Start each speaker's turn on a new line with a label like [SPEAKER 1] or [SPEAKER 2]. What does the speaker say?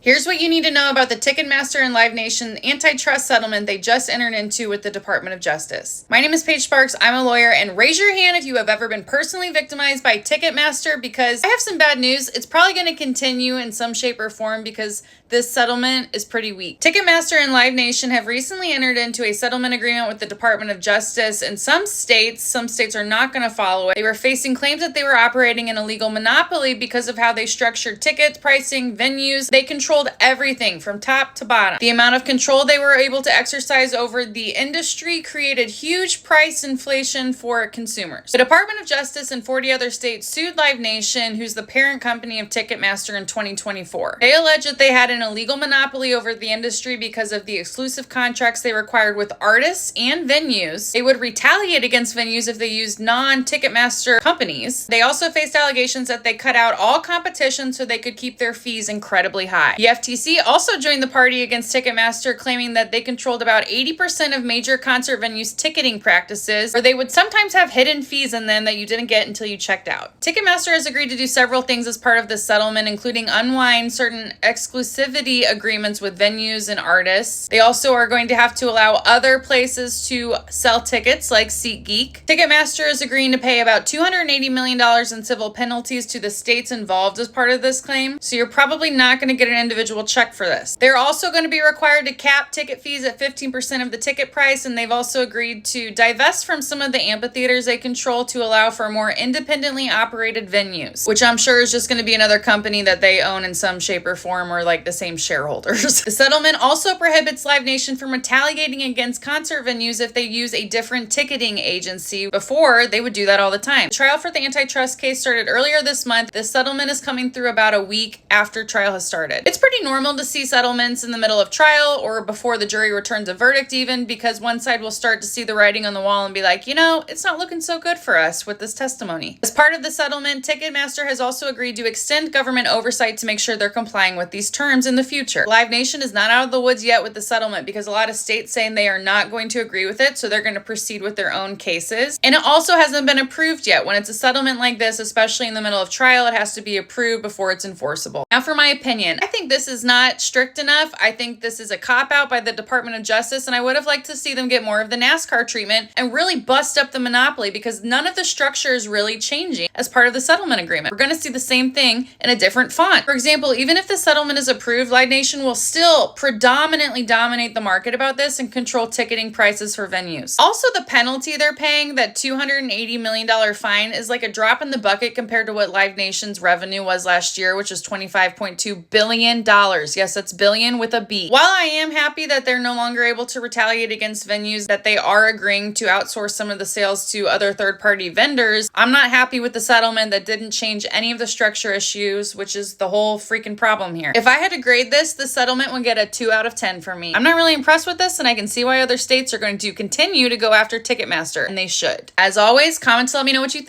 [SPEAKER 1] Here's what you need to know about the Ticketmaster and Live Nation antitrust settlement they just entered into with the Department of Justice. My name is Paige Sparks, I'm a lawyer, and raise your hand if you have ever been personally victimized by Ticketmaster, because I have some bad news. It's probably going to continue in some shape or form because this settlement is pretty weak. Ticketmaster and Live Nation have recently entered into a settlement agreement with the Department of Justice, and some states are not going to follow it. They were facing claims that they were operating an illegal monopoly because of how they structured tickets, pricing, venues. They controlled everything from top to bottom. The amount of control they were able to exercise over the industry created huge price inflation for consumers. The Department of Justice and 40 other states sued Live Nation, who's the parent company of Ticketmaster, in 2024. They allege that they had an illegal monopoly over the industry because of the exclusive contracts they required with artists and venues. They would retaliate against venues if they used non-Ticketmaster companies. They also faced allegations that they cut out all competition so they could keep their fees incredibly high. The FTC also joined the party against Ticketmaster, claiming that they controlled about 80% of major concert venues' ticketing practices, or they would sometimes have hidden fees in them that you didn't get until you checked out. Ticketmaster has agreed to do several things as part of this settlement, including unwind certain exclusivity agreements with venues and artists. They also are going to have to allow other places to sell tickets like SeatGeek. Ticketmaster is agreeing to pay about $280 million in civil penalties to the states involved as part of this claim, so you're probably not going to get an individual check for this. They're also going to be required to cap ticket fees at 15% of the ticket price, and they've also agreed to divest from some of the amphitheaters they control to allow for more independently operated venues, which I'm sure is just going to be another company that they own in some shape or form, or like the same shareholders. The settlement also prohibits Live Nation from retaliating against concert venues if they use a different ticketing agency. Before, they would do that all the time. The trial for the antitrust case started earlier this month. This settlement is coming through about a week after trial has started. It's pretty normal to see settlements in the middle of trial or before the jury returns a verdict even, because one side will start to see the writing on the wall and be like, it's not looking so good for us with this testimony. As part of the settlement, Ticketmaster has also agreed to extend government oversight to make sure they're complying with these terms in the future. Live Nation is not out of the woods yet with the settlement because a lot of states saying they are not going to agree with it, so they're going to proceed with their own cases. And it also hasn't been approved yet. When it's a settlement like this, especially in the middle of trial, it has to be approved before it's enforceable. Now, for my opinion, I think this is not strict enough. I think this is a cop-out by the Department of Justice, and I would have liked to see them get more of the NASCAR treatment and really bust up the monopoly, because none of the structure is really changing as part of the settlement agreement. We're going to see the same thing in a different font. For example, even if the settlement is approved, Live Nation will still predominantly dominate the market about this and control ticketing prices for venues. Also, the penalty they're paying, that $280 million fine, is like a drop in the bucket compared to what Live Nation's revenue was last year, which was $25.2 billion. Yes, that's billion with a B. While I am happy that they're no longer able to retaliate against venues, that they are agreeing to outsource some of the sales to other third-party vendors, I'm not happy with the settlement that didn't change any of the structure issues, which is the whole freaking problem here. If I had to grade this, the settlement would get a 2 out of 10 for me. I'm not really impressed with this, and I can see why other states are going to continue to go after Ticketmaster, and they should. As always, comment to let me know what you think.